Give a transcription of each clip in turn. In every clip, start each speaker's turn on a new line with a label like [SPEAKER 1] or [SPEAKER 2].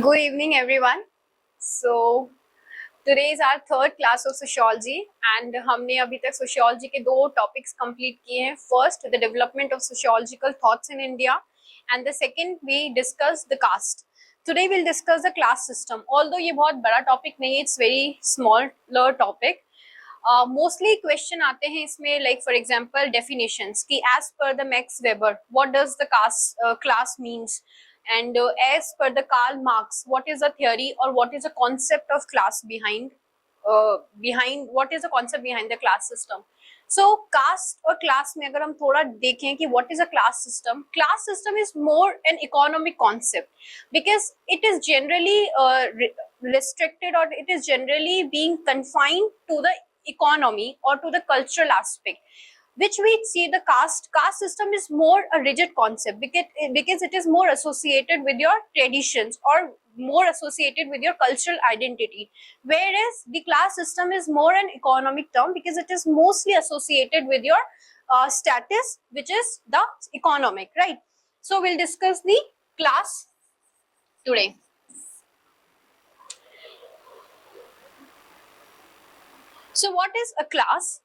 [SPEAKER 1] Good evening, everyone. So today is our third class of sociology, and हमने अभी तक sociology के दो topics complete किए हैं. First, the development of sociological thoughts in India, and the second we discussed the caste. Today we'll discuss the class system. Although ये बहुत बड़ा topic नहीं है, it's very smaller topic. Mostly question आते हैं इसमें, like for example definitions कि as per the Max Weber, what does the class means? And as per the Karl Marx, what is the theory or what is the concept of class behind what is the concept behind the class system? So caste or class में अगर हम थोड़ा देखें कि what is a class system is more an economic concept because it is generally restricted, or it is generally being confined to the economy or to the cultural aspect, which we see the caste system is more a rigid concept because it is more associated with your traditions or more associated with your cultural identity, whereas the class system is more an economic term because it is mostly associated with your status, which is the economic, right? So we'll discuss the class today. So what is a class?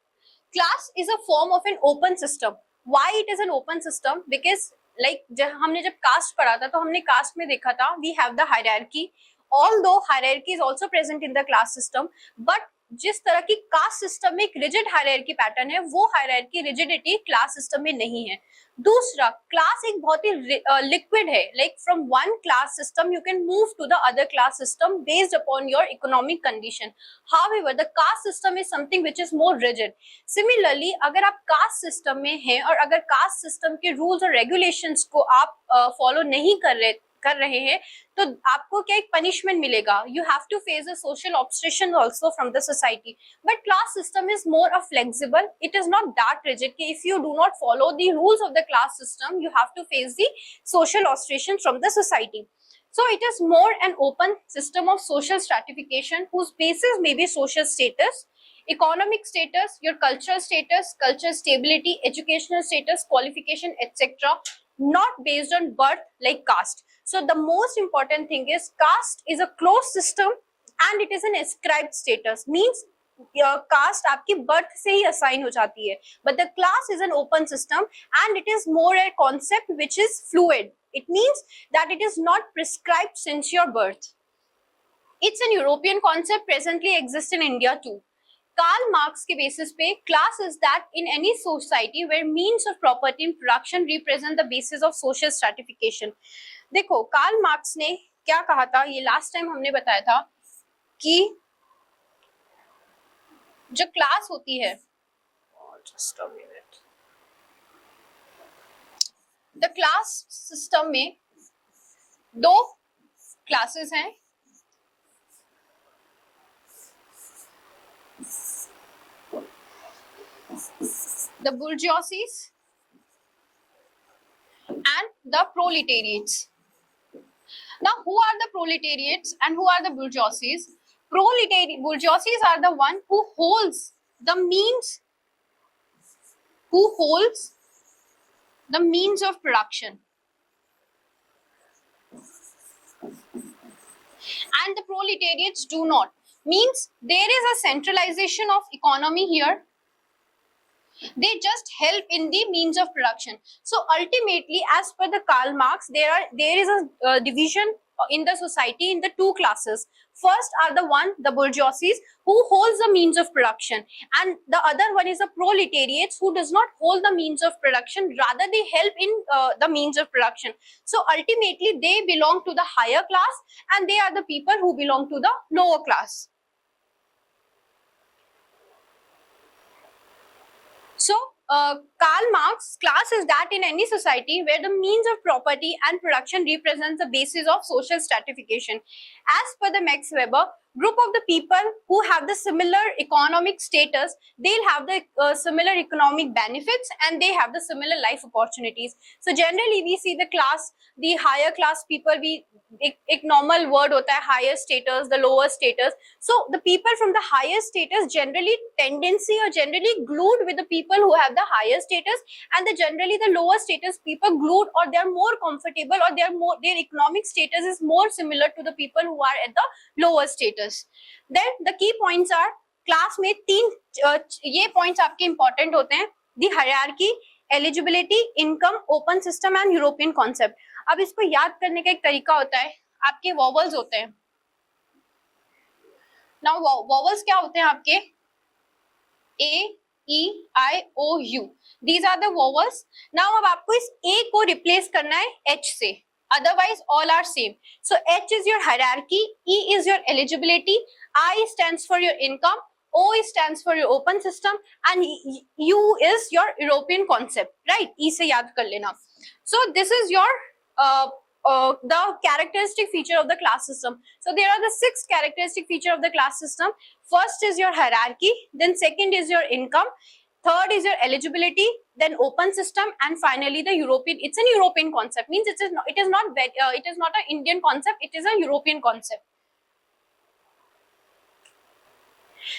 [SPEAKER 1] Class is a form of an open system. Why it is an open system? Because like हमने जब caste पढ़ा था तो हमने caste में देखा था we have the hierarchy. Although hierarchy is also present in the class system, but जिस तरह की कास्ट सिस्टम में एक रिजिड हायरार्की पैटर्न है, वो हायरार्की रिजिडिटी क्लास सिस्टम में नहीं है. दूसरा, क्लास एक बहुत ही लिक्विड है, like from one class system you can move to the other class system based upon your economic condition. However the caste system is something which is more rigid. Similarly अगर आप caste system में हैं और अगर caste system के rules और regulations को आप फॉलो नहीं कर रहे हैं तो आपको क्या एक पनिशमेंट मिलेगा. You have to face a social obstruction also from the society. But class system is more a flexible. It is not that rigid कि if you do not follow the rules of the class system you have to face the social obstruction from the society. So it is more an open system of social stratification whose basis may be social status, economic status, your cultural status, cultural stability, educational status, qualification, etc. Not based on birth like caste. So the most important thing is caste is a closed system and it is an ascribed status. Means caste आपकी birth से ही assign हो जाती है. But the class is an open system and it is more a concept which is fluid. It means that it is not prescribed since your birth. It's an European concept presently exists in India too. Karl Marx के basis पे class is that in any society where means of property and production represent the basis of social stratification. देखो Karl Marx ने क्या कहा था, ये last time हमने बताया था कि जो क्लास होती है, just a minute, the class system में दो क्लासेस हैं. The bourgeoisies and the proletariats. Now, who are the proletariats and who are the bourgeoisies? Bourgeoisies are the one who holds the means of production, and the proletariats do not. Means there is a centralization of economy here. They just help in the means of production. So ultimately, as per the Karl Marx, there is a division in the society in the two classes. First are the bourgeoisies who holds the means of production, and the other one is the proletariats who does not hold the means of production, rather they help in the means of production. So ultimately they belong to the higher class and they are the people who belong to the lower class. So Karl Marx, class is that in any society where the means of property and production represents the basis of social stratification. As per the Max Weber, group of the people who have the similar economic status, they'll have the similar economic benefits and they have the similar life opportunities. So generally we see the class, the higher class people, एक normal word होता है higher status, the lower status. So the people from the higher status generally tendency or generally glued with the people who have the higher status, and generally the lower status people glued, or they are more comfortable, or their economic status is more similar to the people who are at the lower status. Then the key points are, class में तीन ये points आपके important होते हैं, the hierarchy, eligibility, income, open system and European concept. अब इसको याद करने का एक तरीका होता है, आपके वॉवल्स होते हैं. नाउ वॉवल्स क्या होते हैं आपके, A, E, I, O, U, these are the vowels. Now अब आपको इस ए को रिप्लेस करना है एच से, otherwise all are same. So H is your hierarchy, E is your eligibility, I stands for your income, O stands for your open system, and U is your European concept, right? E से याद कर लेना. So this is your the characteristic feature of the class system. So there are the 6 characteristic feature of the class system. First is your hierarchy, then second is your income, third is your eligibility, then open system, and finally the European. It's an European concept, means it is not an Indian concept, it is a European concept.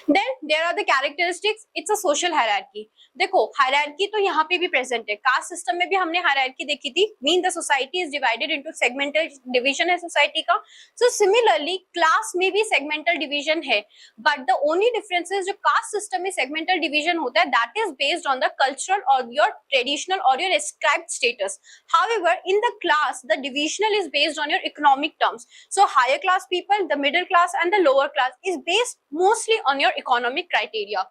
[SPEAKER 1] Then there are the characteristics. It's a social hierarchy. देखो hierarchy तो यहाँ पे भी present है, cast system में भी हमने hierarchy देखी थी, mean the society is divided into segmental division है सोसाइटी का. सो सिमिलरली क्लास में भी सेगमेंटल डिवीजन है, but the only difference is जो कास्ट सिस्टम में सेगमेंटल डिवीजन होता है that is based on the cultural और योर ट्रेडिशनल और your ascribed status. However in the class the divisional is based on your economic terms. So higher class people, the middle class and the lower class is based mostly on your economic criteria.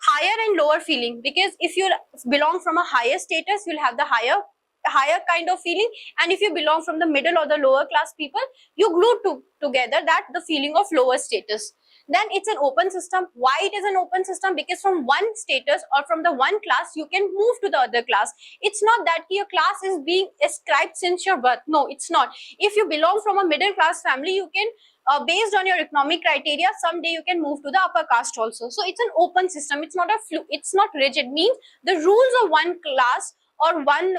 [SPEAKER 1] Higher and lower feeling, because if you belong from a higher status you'll have the higher kind of feeling, and if you belong from the middle or the lower class people you glue together that the feeling of lower status. Then it's an open system. Why it is an open system? Because from one status or from the one class you can move to the other class. It's not that your class is being ascribed since your birth. No, it's not. If you belong from a middle class family you can based on your economic criteria someday you can move to the upper caste also. So it's an open system. It's not it's not rigid, means the rules of one class or one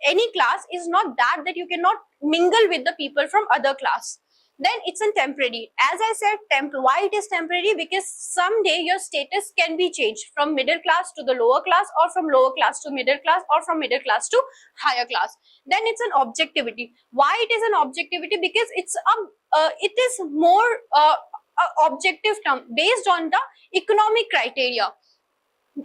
[SPEAKER 1] any class is not that you cannot mingle with the people from other class. Then it's a temporary. As I said, why it is temporary? Because someday your status can be changed from middle class to the lower class, or from lower class to middle class, or from middle class to higher class. Then it's an objectivity. Why it is an objectivity? Because it's it is more objective term based on the economic criteria.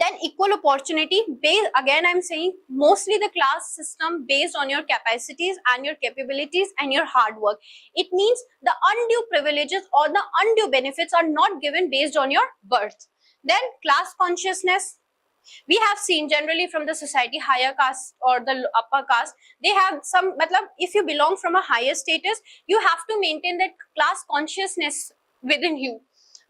[SPEAKER 1] Then equal opportunity based, again I'm saying mostly the class system based on your capacities and your capabilities and your hard work. It means the undue privileges or the undue benefits are not given based on your birth. Then class consciousness, we have seen generally from the society, higher caste or the upper caste, they have some, matlab, if you belong from a higher status you have to maintain that class consciousness within you.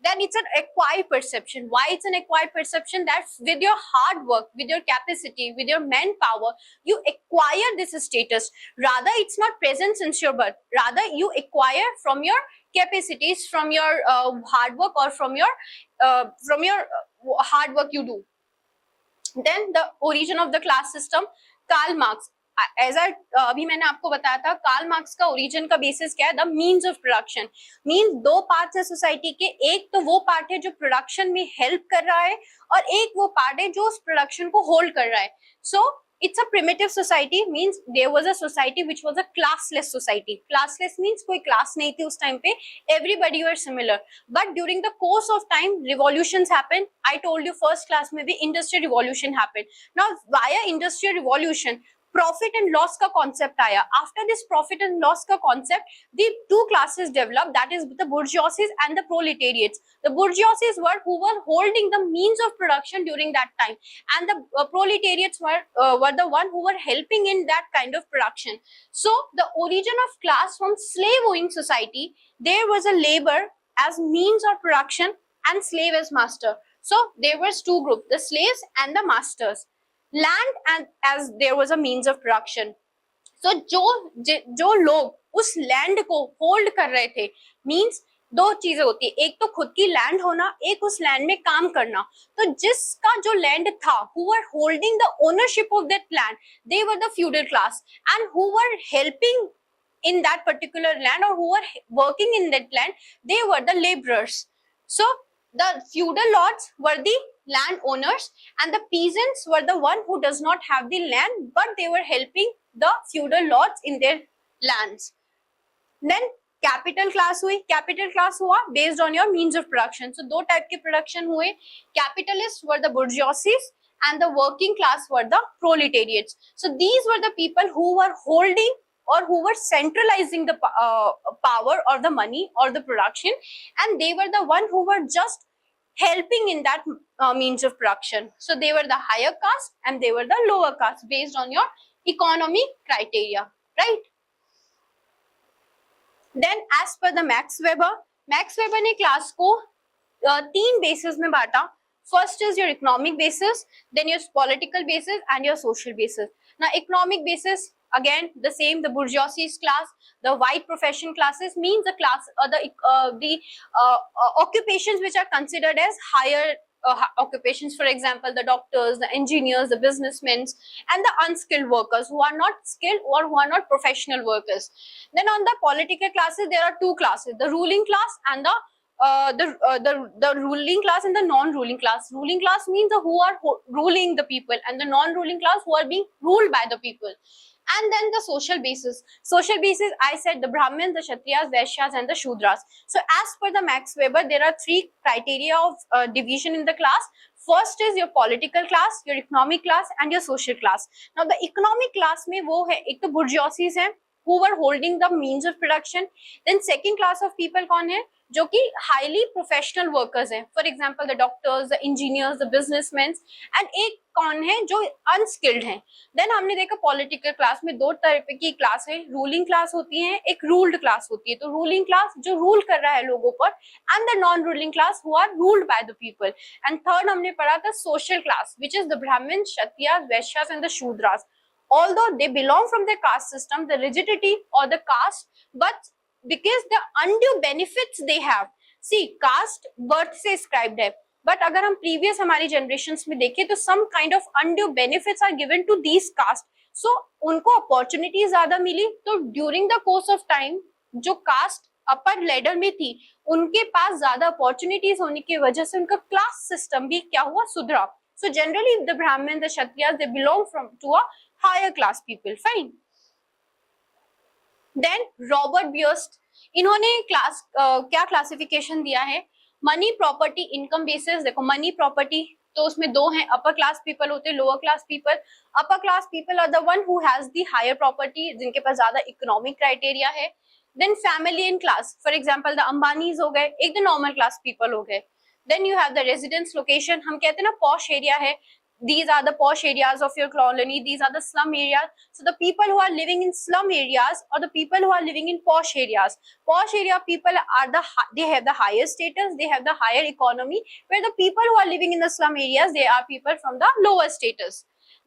[SPEAKER 1] Then it's an acquired perception. Why it's an acquired perception? That with your hard work, with your capacity, with your manpower, you acquire this status. Rather, it's not present since your birth. Rather, you acquire from your capacities, from your hard work, or from your hard work you do. Then the origin of the class system, Karl Marx. As अभी मैंने आपको बताया था, Karl Marx का origin का basis क्या है, the means of production. Mean दो पार्ट्स है सोसाइटी के, एक तो वो पार्ट है जो प्रोडक्शन में हेल्प कर रहा है, और एक वो पार्ट है जो उस प्रोडक्शन को होल्ड कर रहा है. सो it's a primitive society, means there was a society which was a classless society. Classless means कोई class नहीं थी उस time पे, everybody were similar. But during the course of time revolutions happened. I told you first class में भी industrial revolution happened. Now via industrial revolution profit and loss का concept आया. After this profit and loss का concept the two classes develop, that is the bourgeoisie and the proletariats. The bourgeoisie were who were holding the means of production during that time, and the proletariats were the one who were helping in that kind of production. So the origin of class from slave owning society, there was a labor as means of production and slave as master. So there was two groups, the slaves and the masters. Land and as there was a means of production. So जो लोग उस land को hold कर रहे थे, means दो चीजें होती है, एक तो खुद की लैंड होना, एक उस लैंड में काम करना. तो जिसका जो लैंड था, who were holding the ownership of that land, they were the feudal class, and who were helping in that particular land or who were working in that land, they were the laborers. So the feudal lords were the landowners, and the peasants were the one who does not have the land, but they were helping the feudal lords in their lands. Then capital class हुई, capital class हुआ based on your means of production. So दो type के production हुए, capitalist were the bourgeoisie and the working class were the proletariats. So these were the people who were holding or who were centralizing the power or the money or the production, and they were the one who were just helping in that means of production. So they were the higher caste and they were the lower caste based on your economy criteria, right? Then as per the Max Weber ने class को तीन basis में बांटा. First is your economic basis, then your political basis and your social basis. Now economic basis, again the same, the bourgeoisie class, the white profession classes means the class the occupations which are considered as higher occupations, for example the doctors, the engineers, the businessmen, and the unskilled workers who are not skilled or who are not professional workers. Then on the political classes there are two classes, the ruling class and the ruling class and the non-ruling class. Ruling class means the who are ruling the people, and the non-ruling class who are being ruled by the people. And then the social basis. Social basis, I said the Brahmins, the Kshatriyas, Vaishyas, and the Shudras. So as per the Max Weber, there are three criteria of division in the class. First is your political class, your economic class, and your social class. Now the economic class में वो है, एक तो bourgeoisies हैं who were holding the means of production. Then second class of people कौन है, जो कि हाईली प्रोफेशनल वर्कर्स हैं, for example the doctors, the engineers, the businessman, and एक कौन है जो अनस्किल्ड हैं. देन हमने देखा पॉलिटिकल क्लास में दो तरह की क्लास है, रूलिंग क्लास होती है, एक रूल्ड क्लास होती है. तो रूलिंग क्लास जो रूल कर रहा है लोगों पर, and the non ruling class who are ruled by the people. And third हमने पढ़ा था social class which is the Brahmin, Kshatriyas, Vaishyas and the Shudras. Although they belong from the caste system, the rigidity or the caste, but because the undue benefits they have. See, caste birth से ascribed है, but अगर हम previous हमारी generations में देखें तो some kind of undue benefits are given to these caste. So उनको opportunity ज्यादा मिली, तो during the course of time जो caste upper ladder में थी उनके पास ज्यादा opportunities होने की वजह से उनका class system भी क्या हुआ, सुधरा. So generally the Brahmin, the Kshatriyas, they belong to a higher class people. Fine. Then Robert Bierstedt, इन्होंने क्लास क्या क्लासिफिकेशन दिया है, मनी प्रॉपर्टी इनकम बेसिस. देखो मनी प्रॉपर्टी तो उसमें दो हैं, अपर क्लास पीपल होते हैं, lower class people. Upper class people are the one who has the higher property, जिनके पास ज्यादा इकोनॉमिक क्राइटेरिया है. Then family in class, for example the Ambanis हो गए, एक द नॉर्मल क्लास पीपल हो गए. Then you have the residence location, हम कहते हैं ना पॉश एरिया है, these are the posh areas of your colony, these are the slum areas. So the people who are living in slum areas or the people who are living in posh areas, posh area people are they have the higher status, they have the higher economy, where the people who are living in the slum areas, they are people from the lower status.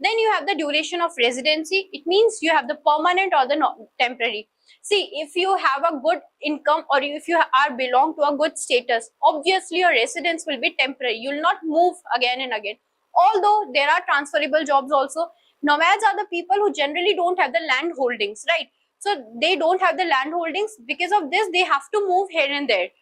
[SPEAKER 1] Then you have the duration of residency, it means you have the permanent or the temporary. See, if you have a good income or if you are belong to a good status, obviously your residence will be temporary, you will not move again and again. Although there are transferable jobs also. Nomads are the people who generally don't have the land holdings, right? So they don't have the land holdings, because of this they have to move here and there.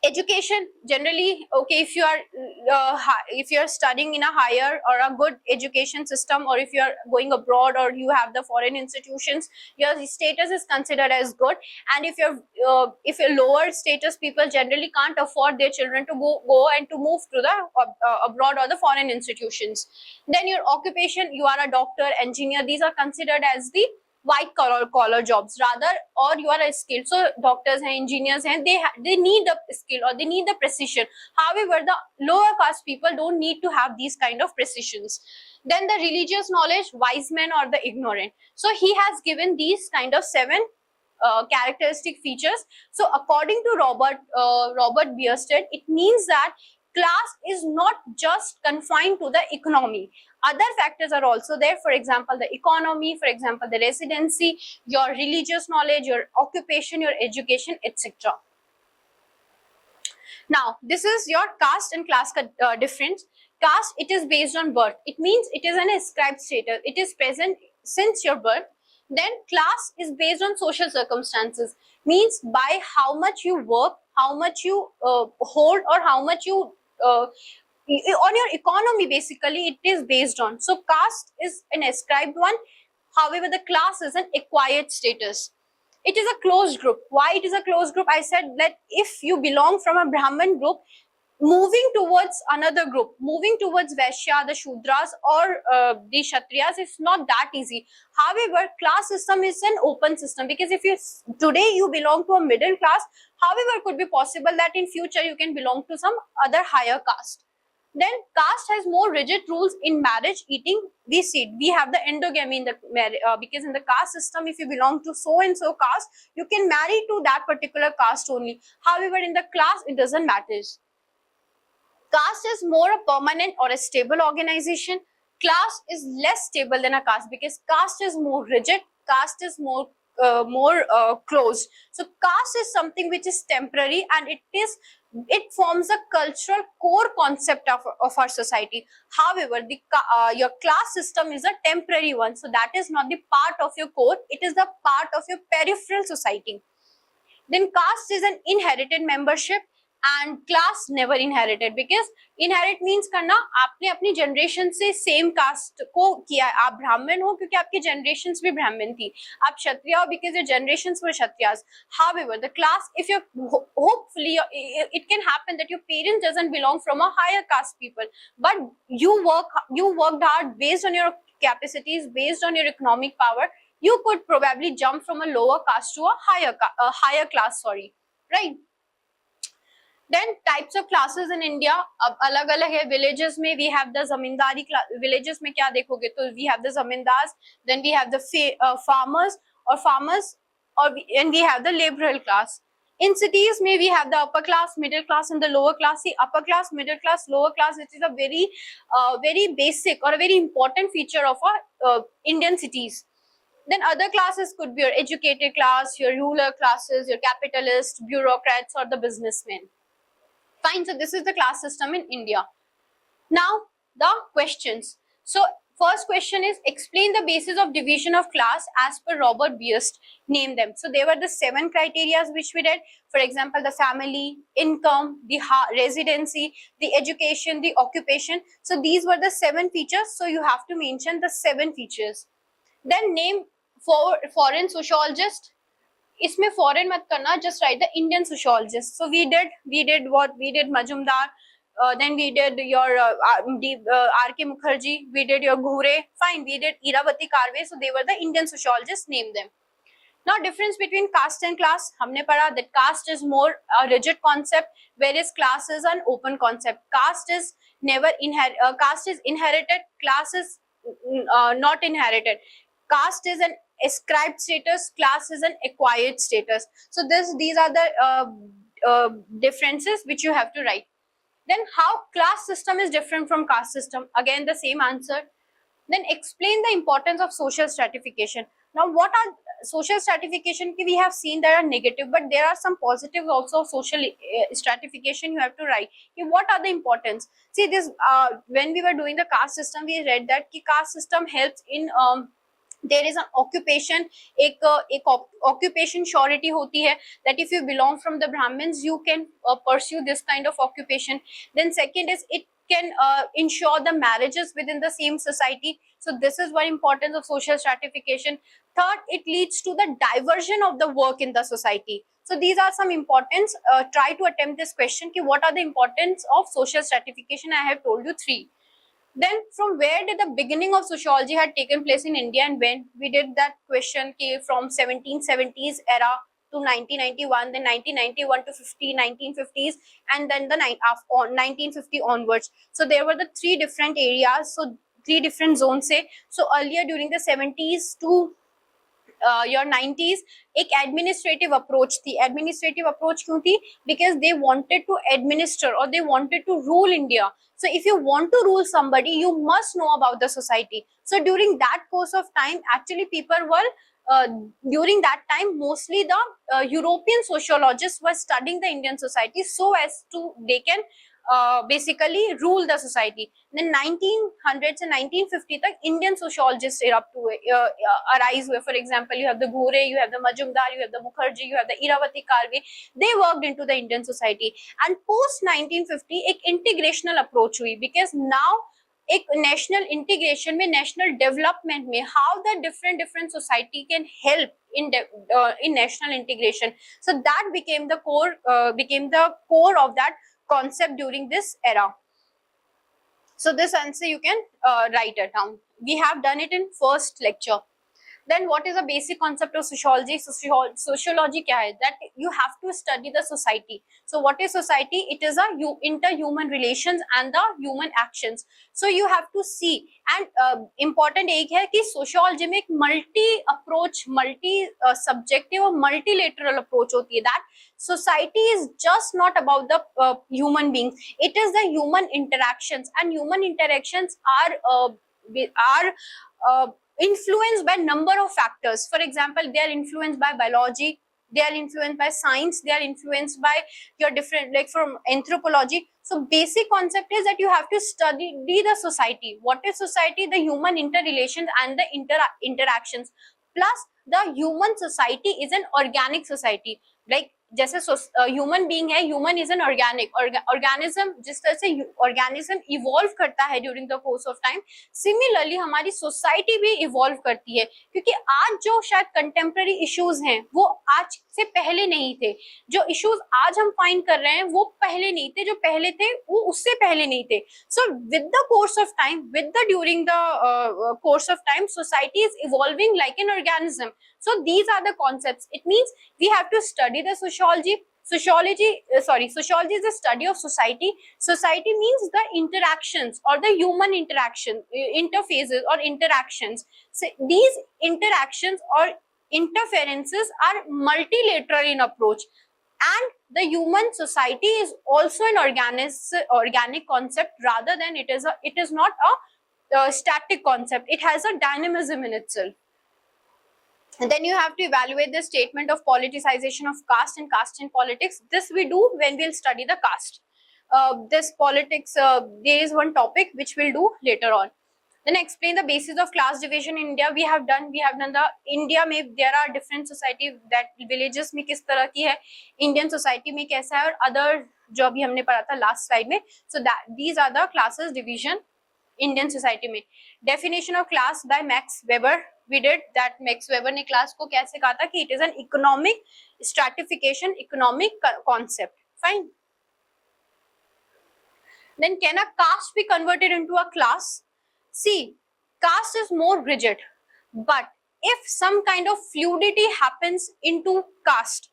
[SPEAKER 1] Education, generally, okay, if you are studying in a higher or a good education system, or if you are going abroad or you have the foreign institutions, your status is considered as good. And if you're lower status people generally can't afford their children to go and to move to the abroad or the foreign institutions. Then your occupation, you are a doctor, engineer, these are considered as the white collar jobs rather, or you are a skilled. So doctors and engineers and they need the skill or they need the precision. However, the lower caste people don't need to have these kind of precisions. Then the religious knowledge, wise men or the ignorant. So he has given these kind of 7 characteristic features. So according to Robert Bierstedt, it means that class is not just confined to the economy. Other factors are also there, for example the economy, for example the residency, your religious knowledge, your occupation, your education, etc. Now this is your caste and class difference. Caste, it is based on birth, it means it is an ascribed status, it is present since your birth. Then class is based on social circumstances, means by how much you work, how much you hold, or how much on your economy basically it is based on. So caste is an ascribed one, however the class is an acquired status. It is a closed group. Why it is a closed group? I said that if you belong from a Brahmin group, moving towards another group, moving towards Vaishya, the Shudras or the Kshatriyas is not that easy. However, class system is an open system, because if you today you belong to a middle class, however it could be possible that in future you can belong to some other higher caste. Then caste has more rigid rules in marriage, eating. We see we have the endogamy in the because in the caste system, if you belong to so and so caste, you can marry to that particular caste only. However, in the class, it doesn't matter. Caste is more a permanent or a stable organization. Class is less stable than a caste because caste is more rigid. Caste is more closed. So caste is something which is temporary, and it forms a cultural core concept of our society. However, your class system is a temporary one, so that is not the part of your core. It is the part of your peripheral society. Then caste is an inherited membership, and class never inherited, because inherit means करना आपने अपनी generation से same caste को किया है. आप ब्राह्मण हो क्योंकि आपकी जनरेशंस भी ब्राह्मण थी. आप क्षत्रिय हो because your generations were kshatriyas. However, the class, if you hopefully it can happen that your parents doesn't belong from a higher caste people, but you worked hard based on your capacities, based on your economic power. You could probably jump from a lower caste to a higher class. Sorry, right? Then types of classes in India अब अलग अलग है. Villages में we have the zamindari class. Villages में क्या देखोगे तो we have the zamindars, then we have the farmers, and we have the liberal class. In cities में we have the upper class, middle class, and the lower class. See, upper class, middle class, lower class, which is a very basic or a very important feature of our Indian cities. Then other classes could be your educated class, your ruler classes, your capitalists, bureaucrats, or the businessmen. Fine, so this is the class system in India. Now, the questions. So, first question is, explain the basis of division of class as per Robert Buist. Name them. So, there were the 7 criteria which we did. For example, the family, income, the residency, the education, the occupation. So, these were the 7 features. So, you have to mention the 7 features. Then, name foreign sociologist. इसमें foreign मत करना, just write the Indian sociologist. So we did Majumdar, then we did your R.K. Mukherjee, we did your Ghure, fine, we did Iravati Karve. So they were the Indian sociologists, name them. Now difference between caste and class, हमने पढ़ा that caste is more a rigid concept, whereas class is an open concept. Caste is inherited, class is not inherited. Caste is an ascribed status, class is an acquired status. So these are the differences which you have to write. Then how class system is different from caste system? Again the same answer. Then explain the importance of social stratification. Now what are social stratification? We have seen there are negative, but there are some positives also of social stratification. You have to write what are the importance. See this when we were doing the caste system, we read that caste system helps in there is an occupation, एक occupation surety होती है, that if you belong from the Brahmins, you can pursue this kind of occupation. Then second is it can ensure the marriages within the same society. So this is one importance of social stratification. Third, it leads to the diversion of the work in the society. So these are some importance. Try to attempt this question. What are the importance of social stratification? I have told you 3. Then from where did the beginning of sociology had taken place in India and when? We did that question from 1770s era to 1991, then 1991 to 1950s, and then the 1950 onwards. So there were the 3 different areas, so 3 different zones. So earlier during the 70s to your 90s, एक administrative approach थी. Administrative approach क्यों थी? Because they wanted to administer or they wanted to rule India. So if you want to rule somebody, you must know about the society. So during that course of time, actually people were during that time mostly the European sociologists were studying the Indian society so as to they can basically rule the society. Then 1900s and 1950 तक Indian sociologists erupt to arise हुए. For example, you have the Ghore, you have the Majumdar, you have the Mukherjee, you have the Iravati Karve. They worked into the Indian society. And post 1950 एक integrational approach हुई, because now एक national integration में, national development में, how the different society can help in national integration. So that became the core of that concept during this era. So this answer you can write it down. We have done it in first lecture. Then what is the basic concept of sociology? Sociology kya hai? That you have to study the society. So what is society? It is a inter-human relations and the human actions. So you have to see. And important एक है कि sociology में एक multi approach, multi subjective और multilateral approach होती है. That society is just not about the human beings. It is the human interactions, and human interactions are influenced by number of factors. For example, they are influenced by biology, they are influenced by science, they are influenced by your different, like from anthropology. So basic concept is that you have to study the society. What is society? The human interrelations and the interactions. Plus the human society is an organic society. Like जैसे human being है, human is an organic organism. जिस तरह से organism evolve करता है during the course of time, similarly हमारी society भी evolve करती है. क्योंकि आज जो शायद कंटेम्प्रेरी इश्यूज हैं वो आज से पहले नहीं थे. जो इश्यूज आज हम फाइंड कर रहे हैं वो पहले नहीं थे, जो पहले थे वो उससे पहले नहीं थे. So with the course of time, with the during the course of time, society is evolving like an organism. So these are the concepts. It means we have to study the sociology. Sociology is the study of society. Society means the interactions or the human interaction, interfaces or interactions. So these interactions or interferences are multilateral in approach. And the human society is also an organic concept, rather than it is not a static concept. It has a dynamism in itself. And then you have to evaluate the statement of politicization of caste and caste in politics. This we do when we'll study the caste. This politics, there is one topic which we'll do later on. Then explain the basis of class division in India. We have done the India में there are different society, that villages में किस तरह की है, Indian society में कैसा है, और other जो अभी हमने पढ़ा था last slide में. So that these are the classes division Indian society में. Definition of class by Max Weber. We did that. Max Weber ने class को कैसे कहा था कि it is an economic stratification, economic concept. Fine. Then can a caste be converted into a class? See, caste is more rigid, but if some kind of fluidity happens into caste,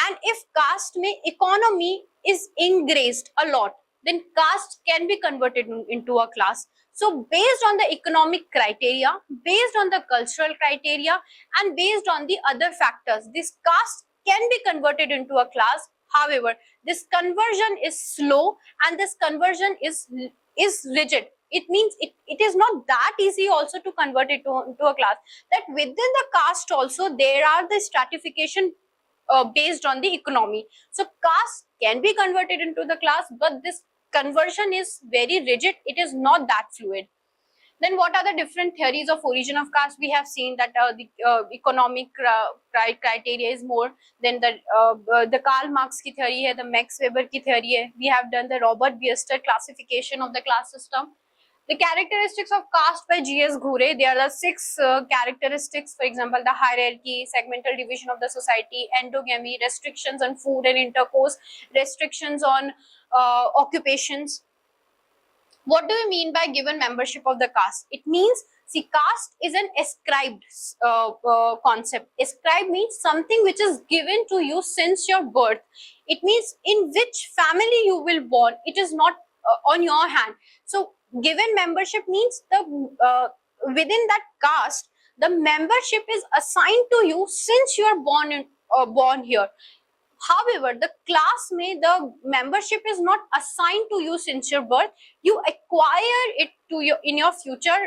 [SPEAKER 1] and if caste में economy is engrossed a lot, then caste can be converted into a class. So based on the economic criteria, based on the cultural criteria, and based on the other factors, this caste can be converted into a class. However, this conversion is slow, and this conversion is rigid. It means it is not that easy also to convert it into a class. That within the caste also there are the stratification based on the economy. So caste can be converted into the class, but this conversion is very rigid. It is not that fluid. Then what are the different theories of origin of caste? We have seen that the economic criteria is more. Then the Karl Marx ki theory hai, the Max Weber ki theory hai. We have done the Robert Bierstadt classification of the class system. The characteristics of caste by G.S. Ghore. There are the 6 characteristics. For example, the hierarchy, segmental division of the society, endogamy, restrictions on food and intercourse, restrictions on occupations. What do we mean by given membership of the caste? It means, see, caste is an ascribed concept. Ascribed means something which is given to you since your birth. It means in which family you will born. It is not on your hand. So given membership means the within that caste, the membership is assigned to you since you are born here. However, the class में the membership is not assigned to you since your birth. You acquire it to your in your future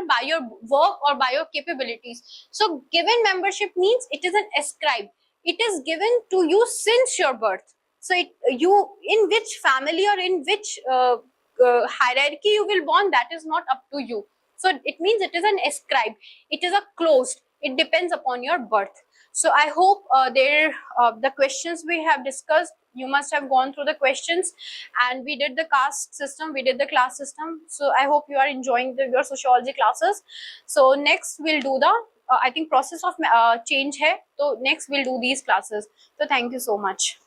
[SPEAKER 1] by your work or by your capabilities. So given membership means it is an ascribed. It is given to you since your birth. So you, in which family or in which hierarchy you will born, that is not up to you. So it means it is an ascribed, it is a closed, it depends upon your birth. So I hope the questions we have discussed, you must have gone through the questions, and we did the caste system, we did the class system. So I hope you are enjoying your sociology classes. So next we'll do the I think process of change hai, so next we'll do these classes. So thank you so much.